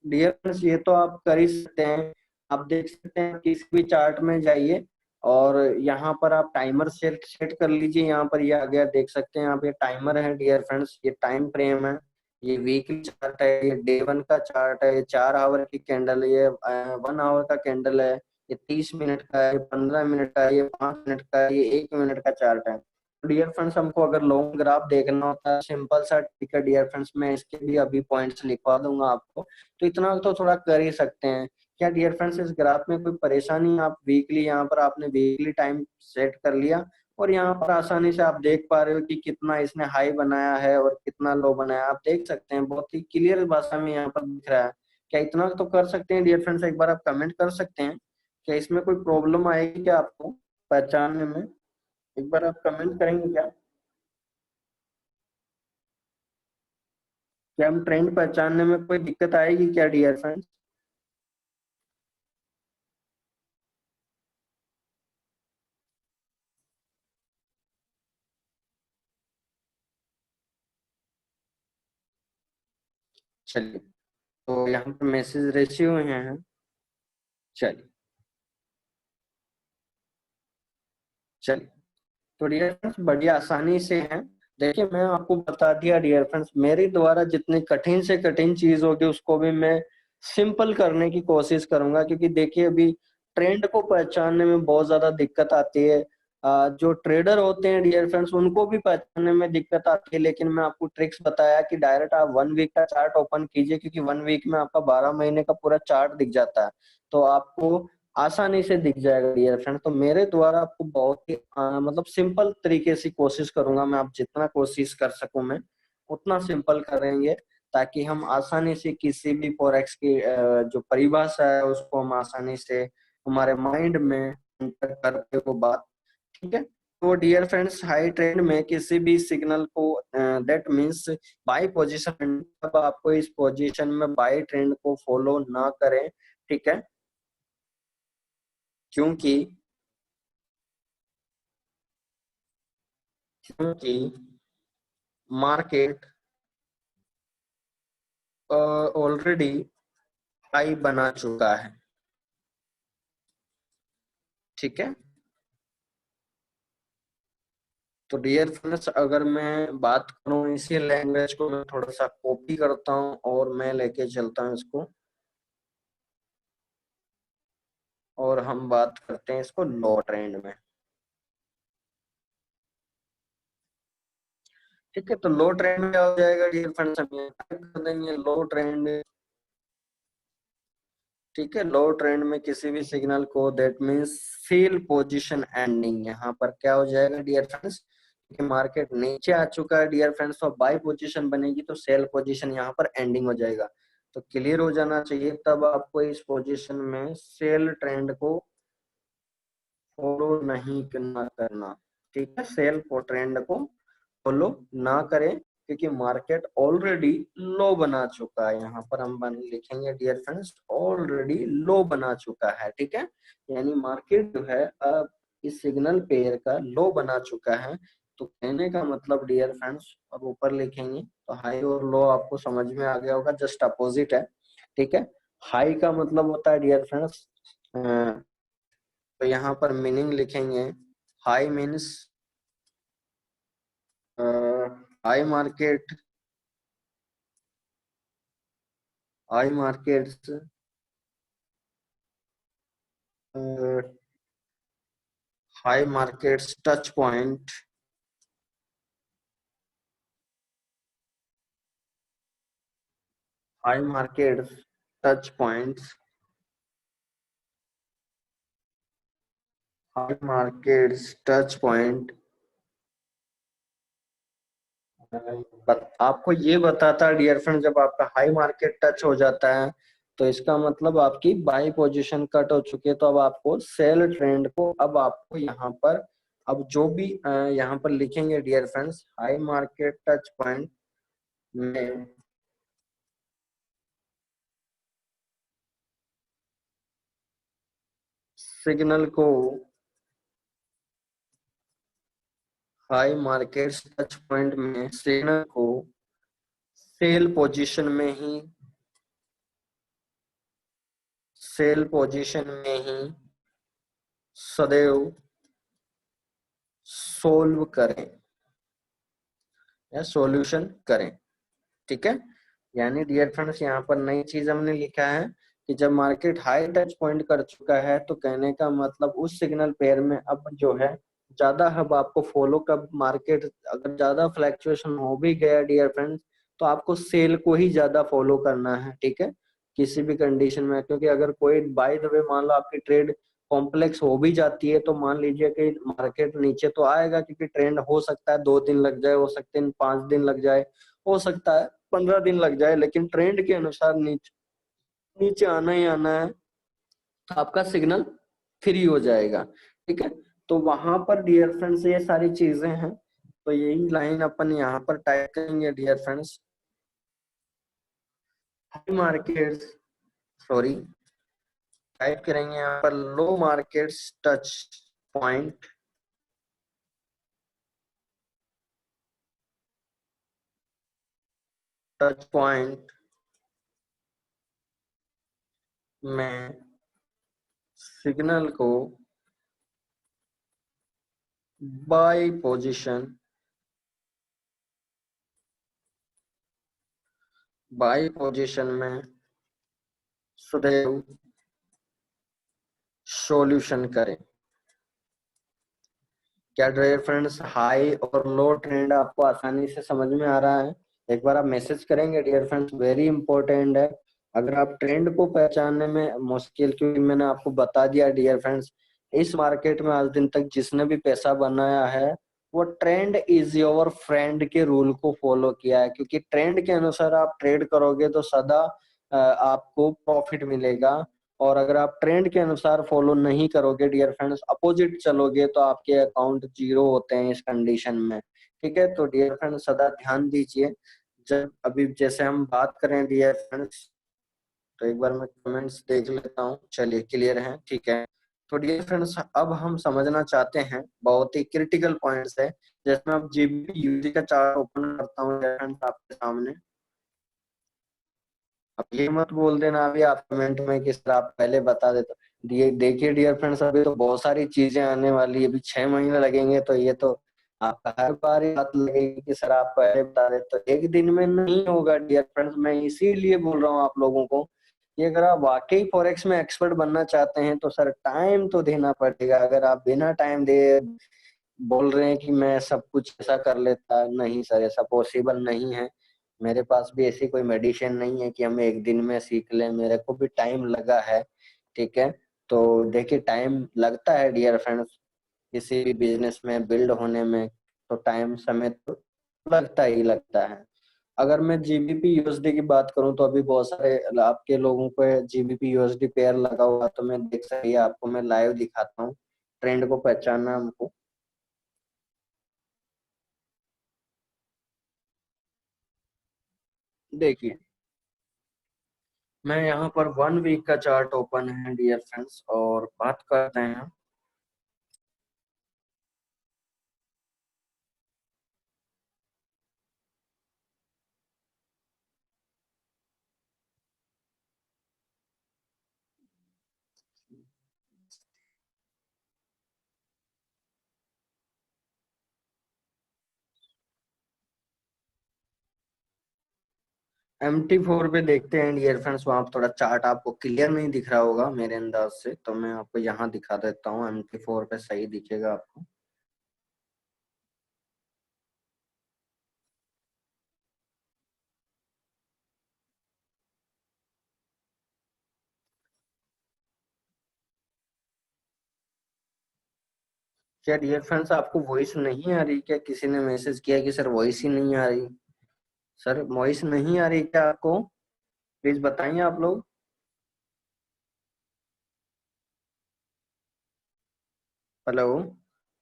डियर फ्रेंड्स, ये तो आप कर ही सकते हैं। आप देख सकते हैं किसी भी चार्ट में जाइए और यहाँ पर आप टाइमर सेट सेट कर लीजिए। यहाँ पर ये आ गया, देख सकते हैं यहाँ पे टाइमर है डियर फ्रेंड्स, ये टाइम फ्रेम है, ये वीकली चार्ट है, ये डे 1 का चार्ट है, ये 4 आवर की कैंडल है, ये 1 आवर का कैंडल है, ये 30 मिनट का है, 15 मिनट का है, ये 5 मिनट का है, ये 1 मिनट का चार्ट है। डियर फ्रेंड्स हमको अगर लॉन्ग ग्राफ देखना होता है सिंपल सा ट्रिक है डियर फ्रेंड्स, मैं इसके भी अभी पॉइंट्स लिखवा दूंगा आपको, तो इतना तो थोड़ा कर ही सकते हैं। क्या डियर फ्रेंड्स इस ग्राफ में कोई परेशानी, आप वीकली यहाँ पर आपने वीकली टाइम सेट कर लिया और यहाँ पर आसानी से आप देख पा रहे हो कि कितना इसने हाई बनाया है और कितना लो बनाया, आप देख सकते हैं बहुत ही क्लियर भाषा में यहाँ पर दिख रहा है। क्या इतना तो कर सकते हैं डियर फ्रेंड्स, एक बार आप कमेंट कर सकते हैं, क्या इसमें कोई प्रॉब्लम आएगी क्या आपको पहचानने में, एक बार आप कमेंट करेंगे क्या? क्या हम ट्रेंड पहचानने में कोई दिक्कत आएगी क्या डियर फ्रेंड्स? चलिए, तो यहाँ पर मैसेज रिसीव हुए हैं। चलिए चलिए, तो डियर फ्रेंड्स बढ़िया आसानी से है। देखिए मैं आपको बता दिया डियर फ्रेंड्स, मेरे द्वारा जितनी कठिन से कठिन चीज होगी उसको भी मैं सिंपल करने की कोशिश करूंगा, क्योंकि देखिए अभी ट्रेंड को पहचानने में बहुत ज्यादा दिक्कत आती है। जो ट्रेडर होते हैं डियर फ्रेंड्स उनको भी पहचानने में दिक्कत आती है, लेकिन मैं आपको ट्रिक्स बताया कि डायरेक्ट आप 1 वीक का चार्ट ओपन कीजिए, क्योंकि 1 वीक में आपका 12 महीने का पूरा चार्ट दिख जाता है, तो आपको आसानी से दिख जाएगा डियर फ्रेंड। तो मेरे द्वारा आपको बहुत ही मतलब सिंपल तरीके से कोशिश करूंगा मैं, आप जितना कोशिश कर सकूं मैं उतना सिंपल करेंगे, ताकि हम आसानी से किसी भी फॉरेक्स की जो परिभाषा है उसको हम आसानी से हमारे माइंड में enter कर पाए वो बात। ठीक है, तो डियर फ्रेंड्स हाई ट्रेंड में किसी भी सिग्नल को, दैट मीन्स बाय पोजीशन, तब आपको इस पोजीशन में बाय ट्रेंड को फॉलो ना करें। ठीक है, क्योंकि क्योंकि मार्केट ऑलरेडी हाई बना चुका है। ठीक है, तो डियर फ्रेंड्स अगर मैं बात करूं इसी लैंग्वेज को मैं थोड़ा सा कॉपी करता हूं और मैं लेके चलता हूं इसको, और हम बात करते हैं इसको लो ट्रेंड में। ठीक है, तो लो ट्रेंड में क्या हो जाएगा डियर फ्रेंड्स, हम ये टाइप कर देंगे लो ट्रेंड। ठीक है, लो ट्रेंड में किसी भी सिग्नल को, that means sell position ending, यहाँ पर क्या हो जाएगा डियर फ्रेंड्स, कि मार्केट नीचे आ चुका है डियर फ्रेंड्स, तो बाय पोजीशन बनेगी तो सेल पोजीशन यहाँ पर एंडिंग हो जाएगा। तो क्लियर हो जाना चाहिए, तब आपको इस पोजीशन में सेल ट्रेंड को फॉलो नहीं करना। ठीक है, सेल ट्रेंड को फॉलो ना करें, क्योंकि मार्केट ऑलरेडी लो बना चुका है, यहाँ पर हम लिखेंगे डियर फ्रेंड्स ऑलरेडी लो बना चुका है। ठीक है, यानी मार्केट जो है अब इस सिग्नल पेयर का लो बना चुका है। तो कहने का मतलब डियर फ्रेंड्स, अब ऊपर लिखेंगे तो हाई और लो आपको समझ में आ गया होगा, जस्ट अपोजिट है। ठीक है, हाई का मतलब होता है डियर फ्रेंड्स तो यहाँ पर मीनिंग लिखेंगे, high means high market, high markets, high markets touch point, high markets touch points, high markets touch point आपको ये बताता है डियर फ्रेंड, जब आपका हाई मार्केट टच हो जाता है तो इसका मतलब आपकी बाई पोजीशन कट हो चुकी है। तो अब आपको सेल ट्रेंड को, अब आपको यहाँ पर, अब जो भी यहाँ पर लिखेंगे dear friends, high market touch point में सिग्नल को, हाई मार्केट टच पॉइंट में सिग्नल को सेल पोजीशन में ही, सेल पोजीशन में ही सदैव सोल्व करें या सॉल्यूशन करें। ठीक है, यानी डियर फ्रेंड्स यहाँ पर नई चीज हमने लिखा है कि जब मार्केट हाई टच पॉइंट कर चुका है तो कहने का मतलब उस सिग्नल पेयर में अब जो है ज्यादा, अब आपको फॉलो, कब मार्केट अगर ज्यादा फ्लैक्चुएशन हो भी गया डियर फ्रेंड्स, तो आपको सेल को ही ज्यादा फॉलो करना है। ठीक है, किसी भी कंडीशन में, क्योंकि अगर कोई बाय द वे मान लो आपकी ट्रेड कॉम्प्लेक्स हो भी जाती है तो मान लीजिए कि मार्केट नीचे तो आएगा, क्योंकि ट्रेंड हो सकता है 2 दिन लग जाए, हो सकते हैं 5 दिन लग जाए, हो सकता है 15 दिन लग जाए, लेकिन ट्रेंड के अनुसार नीचे नीचे आना ही आना है, तो आपका सिग्नल फ्री हो जाएगा। ठीक है, तो वहां पर डियर फ्रेंड्स ये सारी चीजें हैं, तो यही लाइन अपन यहाँ पर टाइप करेंगे dear friends, high market, sorry, type करेंगे यहाँ पर low markets touch point, touch point में सिग्नल को बाय पोजीशन, बाय पोजीशन में सदैव सॉल्यूशन करें। क्या डियर फ्रेंड्स हाई और लो ट्रेंड आपको आसानी से समझ में आ रहा है? एक बार आप मैसेज करेंगे डियर फ्रेंड्स, वेरी इंपॉर्टेंट है। अगर आप ट्रेंड को पहचानने में मुश्किल, क्योंकि मैंने आपको बता दिया डियर फ्रेंड्स, इस मार्केट में आज दिन तक जिसने भी पैसा बनाया है वो ट्रेंड इज योर फ्रेंड के रूल को फॉलो किया है, क्योंकि ट्रेंड के अनुसार आप ट्रेड करोगे तो सदा आपको प्रॉफिट मिलेगा। और अगर आप ट्रेंड के अनुसार फॉलो नहीं करोगे डियर फ्रेंड्स, अपोजिट चलोगे, तो आपके अकाउंट जीरो होते हैं इस कंडीशन में। ठीक है, तो डियर फ्रेंड्स सदा ध्यान दीजिए जब अभी जैसे हम बात करें डियर फ्रेंड्स, तो एक बार मैं कमेंट्स देख लेता हूँ, चलिए क्लियर है, ठीक है। तो डियर फ्रेंड्स अब हम समझना चाहते हैं बहुत ही क्रिटिकल पॉइंट्स है, जिसमें अब जीबीपी यूजी का चार्ट ओपन करता हूँ डियर फ्रेंड्स आपके सामने। अब ये मत बोल देना अभी आप कमेंट में कि सर आप पहले बता देते। देखिए डियर फ्रेंड्स, अभी तो बहुत सारी चीजें आने वाली है, अभी 6 महीने लगेंगे, तो ये तो आपका हर बार ही बात लगेगी कि सर आप पहले बता देते, तो एक दिन में नहीं होगा डियर फ्रेंड्स। मैं इसीलिए बोल रहा हूँ आप लोगों को कि अगर आप वाकई फॉरेक्स में एक्सपर्ट बनना चाहते हैं तो सर टाइम तो देना पड़ेगा। अगर आप बिना टाइम दे बोल रहे हैं कि मैं सब कुछ ऐसा कर लेता, नहीं सर, ऐसा पॉसिबल नहीं है। मेरे पास भी ऐसी कोई मेडिसिन नहीं है कि हम एक दिन में सीख लें, मेरे को भी टाइम लगा है। ठीक है, तो देखिए टाइम लगता है डियर फ्रेंड्स, किसी भी बिजनेस में बिल्ड होने में तो टाइम, समय तो लगता ही लगता है। अगर मैं जीबीपी यूएसडी की बात करूं तो अभी बहुत सारे आपके लोगों को जीबीपी यूएसडी पेयर लगा हुआ, तो मैं देख सही आपको मैं लाइव दिखाता हूँ, ट्रेंड को पहचानना हमको। देखिए मैं यहाँ पर 1 वीक का चार्ट ओपन है डियर फ्रेंड्स, और बात करते हैं। MT4 पे देखते हैं डियर फ्रेंड्स, वहां थोड़ा चार्ट आपको क्लियर नहीं दिख रहा होगा मेरे अंदाज से, तो मैं आपको यहाँ दिखा देता हूँ। MT4 पे सही दिखेगा आपको। क्या डियर फ्रेंड्स आपको वॉइस नहीं आ रही? क्या किसी ने मैसेज किया कि सर वॉइस ही नहीं आ रही? सर वॉइस नहीं आ रही क्या आपको? प्लीज बताइए आप लोग। हेलो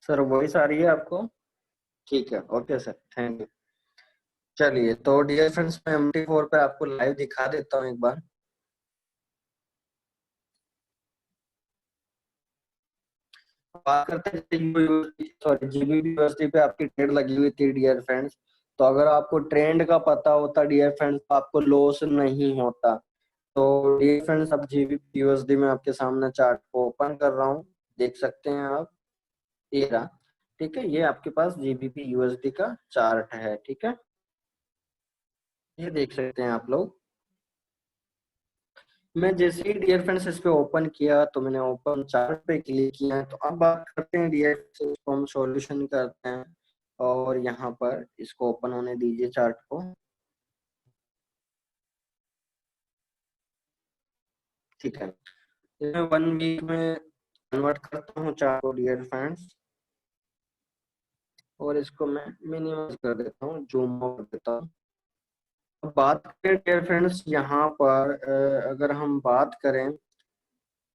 सर, वॉइस आ रही है आपको? ठीक है, ओके सर, थैंक यू। चलिए तो डियर फ्रेंड्स, मैं MT4 पे आपको लाइव दिखा देता हूँ एक बार। बात करते हैं सॉरी जीबीपी यूएसडी पे आपकी ट्रेड लगी हुई थी डियर फ्रेंड्स। तो अगर आपको ट्रेंड का पता होता डियर फ्रेंड्स, तो आपको लॉस नहीं होता। तो डियर फ्रेंड्स, अब जीबीपी यूएसडी में आपके सामने चार्ट को ओपन कर रहा हूँ, देख सकते हैं आप। ये रहा। ठीक है, ये आपके पास जीबीपी यूएसडी का चार्ट है। ठीक है, ये देख सकते हैं आप लोग। मैं जैसे ही डियर फ्रेंड्स इस पे ओपन किया, तो मैंने ओपन चार्ट पे क्लिक किया है। तो अब बात करते हैं डियर फ्रेंड्स, इसको हम सॉल्यूशन करते हैं। और यहाँ पर इसको ओपन होने दीजिए चार्ट को। ठीक है, मैं 1 वीक में कन्वर्ट करता हूँ चार्ट को डियर फ्रेंड्स, और इसको मैं मिनिमाइज कर देता हूँ, जूम आउट कर देता हूँ। अब बात करें डियर फ्रेंड्स यहाँ पर, अगर हम बात करें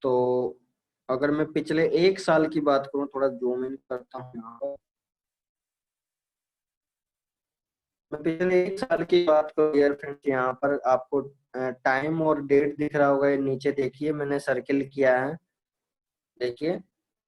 तो, अगर मैं पिछले 1 साल की बात करूँ, थोड़ा जूम इन करता हूँ यहाँ पर। मैं पिछले 1 साल की बात करूँ डियर फ्रेंड्स, यहाँ पर आपको टाइम और डेट दिख रहा होगा। ये नीचे देखिए, मैंने सर्किल किया है। देखिए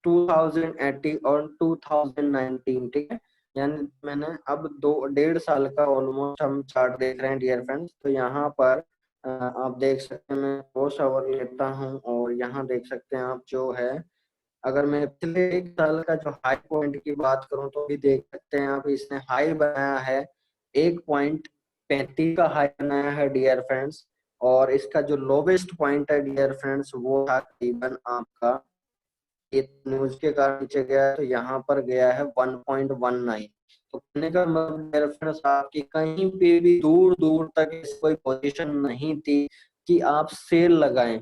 2018 और 2019, ठीक है। यानी मैंने अब 1.5 साल का ऑलमोस्ट हम चार्ट देख रहे हैं डियर फ्रेंड्स। तो यहाँ पर आप देख सकते हैं, मैं 2 आवर लेता हूँ, और यहाँ देख सकते हैं आप जो है, अगर मैं पिछले 1 साल का जो हाई पॉइंट की बात करूं, तो भी देख सकते हैं आप, इसने हाई बनाया है 1.35 का हाई बनाया है डियर फ्रेंड्स। और इसका जो लोवेस्ट पॉइंट है डियर फ्रेंड्स, वो था करीबन आपका, ये न्यूज के कारण नीचे गया है, तो यहाँ पर गया है 1.19। तो कहने का मतलब डियर फ्रेंड्स, आपकी कहीं पे भी दूर दूर तक ऐसी कोई पोजीशन नहीं थी कि आप सेल लगाएं।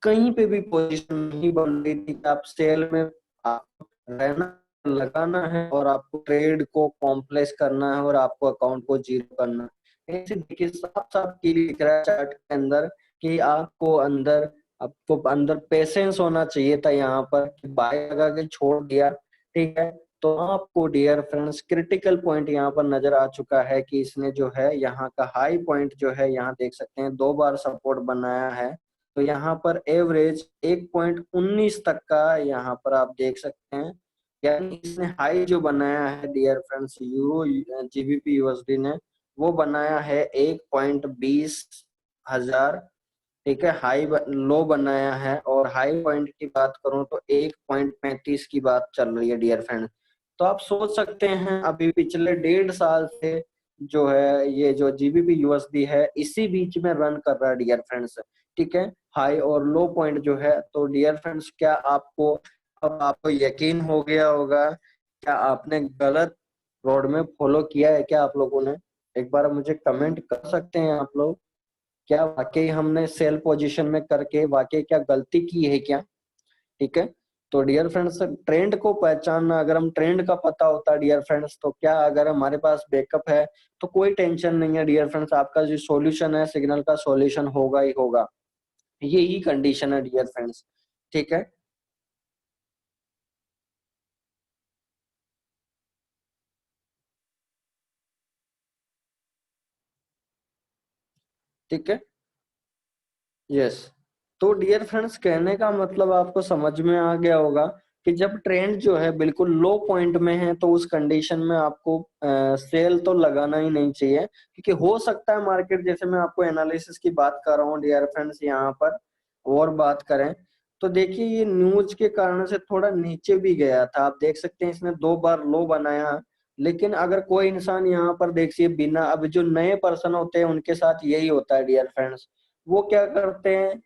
कहीं पे भी पोजीशन नहीं बन रही थी कि आप सेल में आप रहना, लगाना है, और आपको ट्रेड को कॉम्प्लेक्स करना है, और आपको अकाउंट को जीरो करना है। ऐसे देखिए साफ साफ क्लियर दिख रहा है चार्ट के अंदर कि आपको अंदर पेशेंस होना चाहिए था यहाँ पर, कि बाय लगा के छोड़ दिया। ठीक है, तो आपको डियर फ्रेंड्स क्रिटिकल पॉइंट यहाँ पर नजर आ चुका है कि इसने जो है यहाँ का हाई पॉइंट जो है, यहाँ देख सकते हैं 2 बार सपोर्ट बनाया है। तो यहाँ पर एवरेज 1.19 तक का यहाँ पर आप देख सकते हैं। यानी इसने हाई जो बनाया है dear friends, euro GBP USD ने, वो बनाया है 1.20 हजार। ठीक है, लो बनाया है, और हाई पॉइंट की बात करूं तो 1.35 की बात चल रही है डियर फ्रेंड। तो आप सोच सकते हैं, अभी पिछले 1.5 साल से जो है, ये जो जीबीपी यूएसडी है, इसी बीच में रन कर रहा है डियर फ्रेंड्स। ठीक है, हाई और लो पॉइंट जो है, तो डियर फ्रेंड्स क्या आपको अब आपको यकीन हो गया होगा? क्या आपने गलत रोड में फॉलो किया है क्या आप लोगों ने? एक बार मुझे कमेंट कर सकते हैं आप लोग, क्या वाकई हमने सेल पोजीशन में करके वाकई क्या गलती की है क्या? ठीक है, तो डियर फ्रेंड्स, ट्रेंड को पहचानना, अगर हम ट्रेंड का पता होता डियर फ्रेंड्स, तो क्या अगर हमारे पास बैकअप है, तो कोई टेंशन नहीं है डियर फ्रेंड्स, आपका जो सॉल्यूशन है सिग्नल का सॉल्यूशन होगा ही होगा। यही कंडीशन है डियर फ्रेंड्स। ठीक है, ठीक है, यस। तो डियर फ्रेंड्स, कहने का मतलब आपको समझ में आ गया होगा कि जब ट्रेंड जो है बिल्कुल लो पॉइंट में है, तो उस कंडीशन में आपको सेल तो लगाना ही नहीं चाहिए। क्योंकि हो सकता है मार्केट, जैसे मैं आपको एनालिसिस की बात कर रहा हूँ डियर फ्रेंड्स यहाँ पर, और बात करें तो देखिए, ये न्यूज के कारण से थोड़ा नीचे भी गया था। आप देख सकते हैं इसने 2 बार लो बनाया, लेकिन अगर कोई इंसान यहाँ पर देखिए बिना, अब जो नए पर्सन होते हैं उनके साथ यही होता है डियर फ्रेंड्स, वो क्या करते हैं,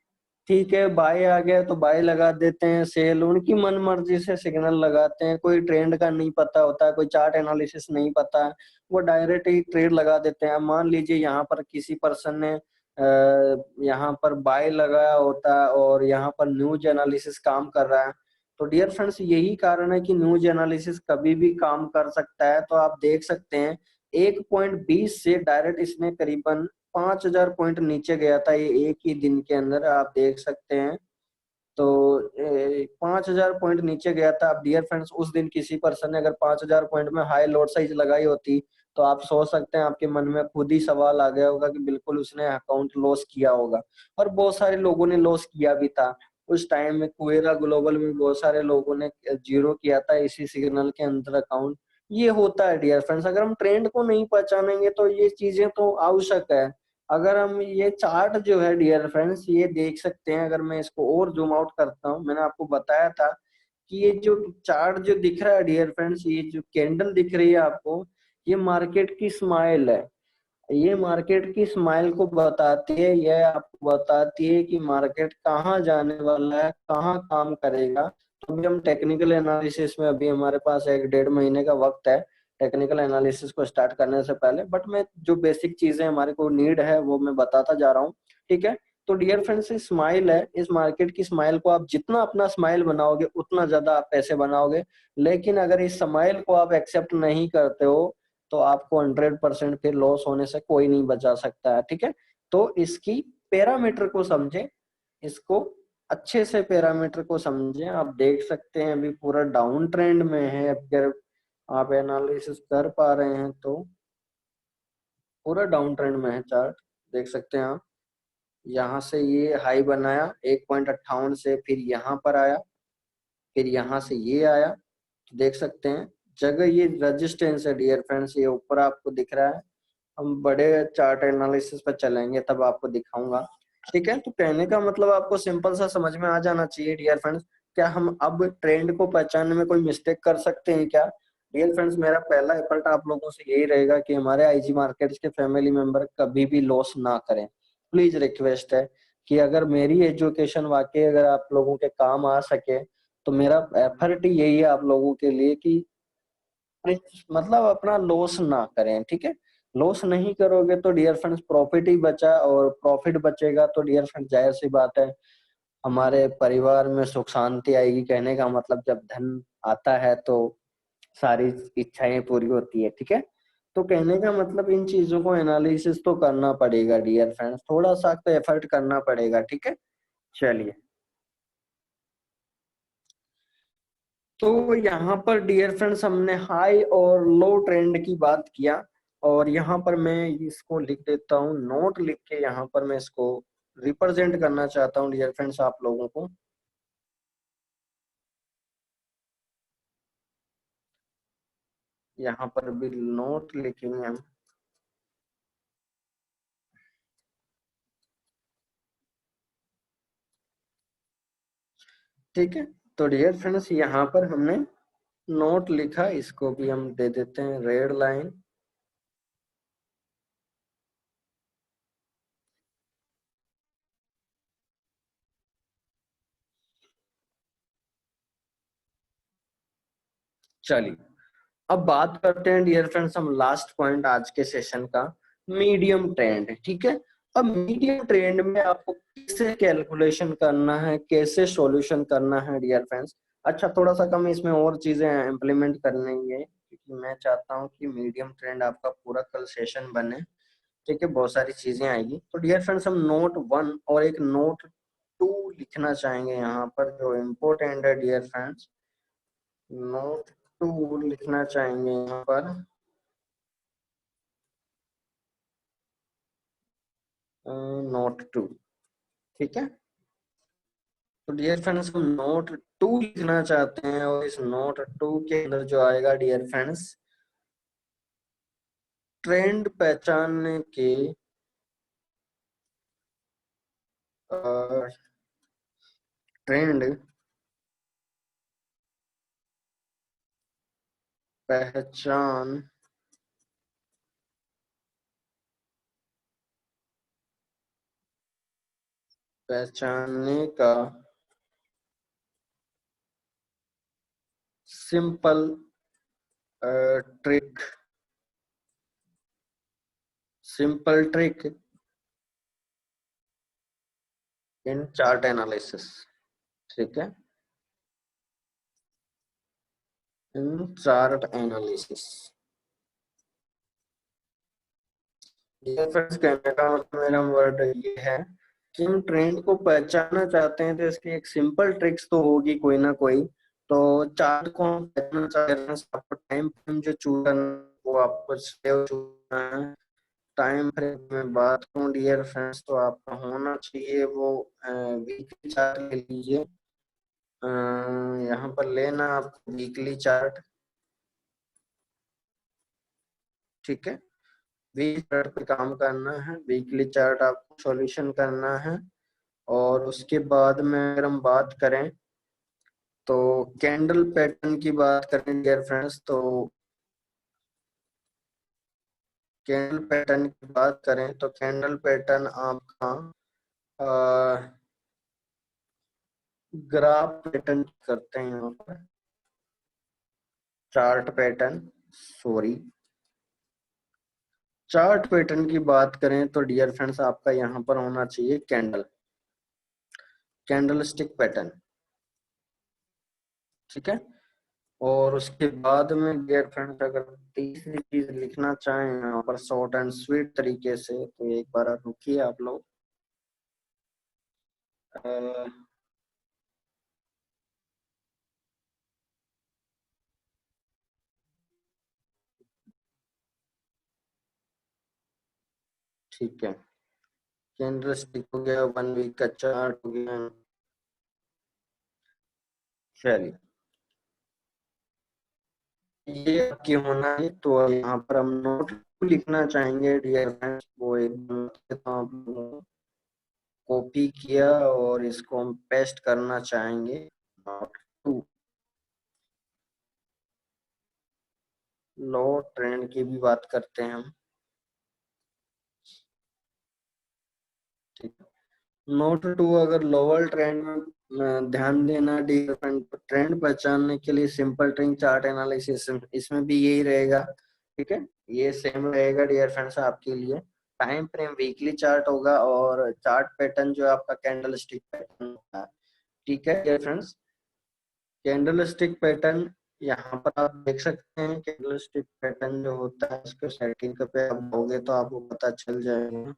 ठीक है बाय आ गया तो बाय लगा देते हैं, सेल उनकी मन मर्जी से सिग्नल लगाते हैं, कोई ट्रेंड का नहीं पता होता है, कोई चार्ट एनालिसिस नहीं पता है, वो डायरेक्ट ही ट्रेड लगा देते हैं। मान लीजिए यहाँ पर किसी पर्सन ने यहाँ पर बाय लगाया होता है और यहाँ पर न्यूज एनालिसिस काम कर रहा है, तो डियर फ्रेंड्स यही कारण है कि न्यूज एनालिसिस कभी भी काम कर सकता है। तो आप देख सकते हैं 1.20 से डायरेक्ट इसने करीबन 5,000 पॉइंट नीचे गया था, ये एक ही दिन के अंदर आप देख सकते हैं। तो 5,000 पॉइंट नीचे गया था। अब डियर फ्रेंड्स उस दिन किसी पर्सन ने अगर 5,000 पॉइंट में हाई लॉट साइज लगाई होती, तो आप सोच सकते हैं आपके मन में खुद ही सवाल आ गया होगा कि बिल्कुल उसने अकाउंट लॉस किया होगा। और बहुत सारे लोगों ने लॉस किया भी था उस टाइम में, कुएरा ग्लोबल में बहुत सारे लोगों ने जीरो किया था इसी सिग्नल के अंदर अकाउंट। ये होता है डियर फ्रेंड्स, अगर हम ट्रेंड को नहीं पहचानेंगे तो ये चीजें तो आवश्यक है। अगर हम ये चार्ट जो है डियर फ्रेंड्स ये देख सकते हैं, अगर मैं इसको और जूम आउट करता हूँ, मैंने आपको बताया था कि ये जो चार्ट जो दिख रहा है डियर फ्रेंड्स, ये जो कैंडल दिख रही है आपको, ये मार्केट की स्माइल है। ये मार्केट की स्माइल को बताती है, यह आपको बताती है कि मार्केट कहाँ जाने वाला है, कहाँ काम करेगा। तो अभी हम टेक्निकल एनालिसिस में, अभी हमारे पास 1-1.5 महीने का वक्त है टेक्निकल एनालिसिस को स्टार्ट करने से पहले, बट मैं जो बेसिक चीजें हमारे को नीड है वो मैं बताता जा रहा हूँ, ठीक है। तो डियर फ्रेंड्स स्माइल है, इस मार्केट की स्माइल को आप जितना अपना स्माइल बनाओगे उतना ज्यादा आप पैसे बनाओगे। लेकिन अगर इस स्माइल को आप एक्सेप्ट नहीं करते हो तो आपको 100% फिर लॉस होने से कोई नहीं बचा सकता है, ठीक है। तो इसकी पैरामीटर को समझे, इसको अच्छे से पैरामीटर को समझें। आप देख सकते हैं अभी पूरा डाउन ट्रेंड में है, अगर आप एनालिसिस कर पा रहे हैं तो पूरा डाउन ट्रेंड में है चार्ट, देख सकते हैं आप। यहाँ से ये हाई बनाया 1.58 से, फिर यहाँ पर आया, फिर यहाँ से ये आया, तो देख सकते हैं जगह ये रेजिस्टेंस है डियर फ्रेंड्स, ये ऊपर आपको दिख रहा है। हम बड़े चार्ट एनालिसिस पर चलेंगे तब आपको दिखाऊंगा, ठीक है। तो कहने का मतलब आपको सिंपल सा समझ में आ जाना चाहिए डियर फ्रेंड्स। क्या हम अब ट्रेंड को पहचानने में कोई मिस्टेक कर सकते हैं क्या? डियर फ्रेंड्स मेरा पहला एफर्ट आप लोगों से यही रहेगा कि हमारे आईजी मार्केट्स के फैमिली मेंबर कभी भी लॉस ना करें। प्लीज रिक्वेस्ट है कि अगर मेरी एजुकेशन वाकई अगर आप लोगों के काम आ सके, तो मेरा एफर्ट यही है आप लोगों के लिए कि मतलब अपना लॉस ना करें, ठीक है। लॉस नहीं करोगे तो डियर फ्रेंड्स प्रॉफिट ही बचा, और प्रॉफिट बचेगा तो डियर फ्रेंड्स जाहिर सी बात है हमारे परिवार में सुख शांति आएगी। कहने का मतलब जब धन आता है तो सारी इच्छाएं पूरी होती है, ठीक है। तो कहने का मतलब इन चीजों को एनालिसिस तो करना पड़ेगा डियर फ्रेंड्स, थोड़ा सा तो एफर्ट करना पड़ेगा, ठीक है। चलिए, तो यहाँ पर डियर फ्रेंड्स हमने हाई और लो ट्रेंड की बात किया, और यहाँ पर मैं इसको लिख देता हूँ, नोट लिख के यहाँ पर मैं इसको रिप्रेजेंट करना चाहता हूँ डियर फ्रेंड्स आप लोगों को। यहाँ पर भी नोट लिखेंगे हम, ठीक है। तो डियर फ्रेंड्स यहाँ पर हमने नोट लिखा, इसको भी हम दे देते हैं रेड लाइन। चलिए, अब बात करते हैं डियर फ्रेंड्स हम लास्ट पॉइंट आज के सेशन का, मीडियम ट्रेंड, ठीक है। अब मीडियम ट्रेंड में आपको कैसे कैलकुलेशन करना है, कैसे सॉल्यूशन करना है डियर फ्रेंड्स। अच्छा, थोड़ा सा कम इसमें और चीजें इम्प्लीमेंट करनी है, क्योंकि मैं चाहता हूँ कि मीडियम ट्रेंड आपका पूरा कल सेशन बने, ठीक है। बहुत सारी चीजें आएगी, तो डियर फ्रेंड्स हम नोट 1 और एक नोट 2 लिखना चाहेंगे यहाँ पर, जो इम्पोर्टेंट है डियर फ्रेंड्स। नोट 2 लिखना चाहेंगे यहाँ पर, नोट 2, ठीक है। तो डियर फ्रेंड्स हम नोट 2 लिखना चाहते हैं, और इस नोट 2 के अंदर जो आएगा डियर फ्रेंड्स, ट्रेंड पहचानने के ट्रेंड पहचान पहचानने का simple trick in chart analysis. ठीक है, इन चार्ट एनालिसिस। ये फ्रेंड्स कहने का मतलब मेरा वर्ड ये है कि हम ट्रेंड को पहचानना चाहते हैं तो इसकी एक सिंपल ट्रिक्स तो होगी कोई ना कोई। तो चार्ट को हम पहचानना चाहते हैं, आपको टाइम फ्रेम जो चूज करना वो आपको चूज करना है। टाइम फ्रेम में बात करूं डियर फ्रेंड्स तो आपका होना चाहिए वो वीकली चार्ट ले लीजिए। यहाँ पर लेना आपको वीकली चार्ट। ठीक है, वीकली चार्ट पे काम करना है, वीकली चार्ट आपको सॉल्यूशन करना है। और उसके बाद में अगर हम बात करें तो कैंडल पैटर्न की बात करें डियर फ्रेंड्स तो कैंडल पैटर्न की बात करें तो कैंडल पैटर्न आपका ग्राफ पैटर्न करते हैं यहाँ पर। Chart pattern, sorry, chart pattern की बात करें तो डियर फ्रेंड्स आपका यहाँ पर होना चाहिए कैंडल स्टिक पैटर्न। ठीक है, और उसके बाद में डियर फ्रेंड्स अगर तीसरी चीज लिखना चाहें यहाँ पर शॉर्ट एंड स्वीट तरीके से तो एक बार रुकिए आप लोग। ठीक है, कैंडल स्टिक हो गया, 1 वीक का चार्ट हो गया। चलिए, ये आपकी होना है तो यहाँ पर हम नोट लिखना चाहेंगे डियर फ्रेंड्स, वो एकदम तो आप कॉपी किया और इसको हम पेस्ट करना चाहेंगे। नोट टू, लो ट्रेंड की भी बात करते हैं हम। ठीक है, नोट टू अगर लोअर ट्रेंड में ध्यान देना डिफरेंट ट्रेंड पहचानने के लिए सिंपल ट्रेंड चार्ट एनालिसिस, इसमें भी यही रहेगा। ठीक है, ये सेम रहेगा डियर फ्रेंड्स आपके लिए। टाइम फ्रेम वीकली चार्ट होगा और चार्ट पैटर्न जो आपका कैंडल स्टिक पैटर्न होगा। ठीक है dear friends, candlestick pattern यहाँ पर आप देख सकते हैं। कैंडल स्टिक पैटर्न जो होता है इसको सेटिंग पे आप होगे तो आपको पता चल जाएगा।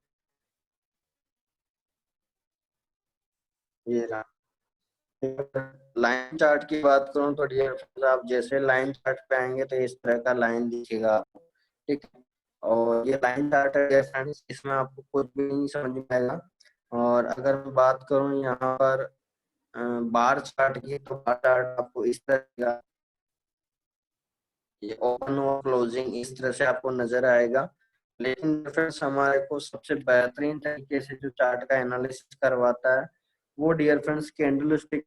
ये रहा। लाइन चार्ट की बात करूं तो डियर फ्रेंड्स आप जैसे लाइन चार्ट पे आएंगे तो इस तरह का लाइन दिखेगा आपको। ठीक है, और ये लाइन चार्ट है डियर फ्रेंड्स, इसमें आपको कुछ भी नहीं समझ में आएगा। और अगर मैं बात करूं यहाँ पर बार चार्ट की तो बार चार्ट आपको इस तरह का, ये ओपन और क्लोजिंग इस तरह से आपको नजर आएगा। लेकिन फ्रेंड्स हमारे को सबसे बेहतरीन तरीके से जो चार्ट का एनालिसिस करवाता है वो डियर फ्रेंड्स कैंडल स्टिक।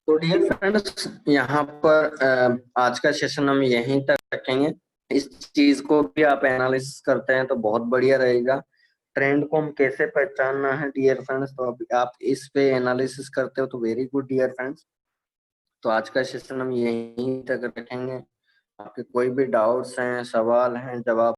तो डियर फ्रेंड्स यहाँ पर आज का सेशन हम यहीं तक रखेंगे। इस चीज को भी आप एनालिसिस करते हैं तो बहुत बढ़िया रहेगा। ट्रेंड को हम कैसे पहचानना है डियर फ्रेंड्स, तो अभी आप इस पे एनालिसिस करते हो तो वेरी गुड डियर फ्रेंड्स। तो आज का सेशन हम यहीं तक रखेंगे। आपके कोई भी डाउट्स हैं, सवाल हैं, जवाब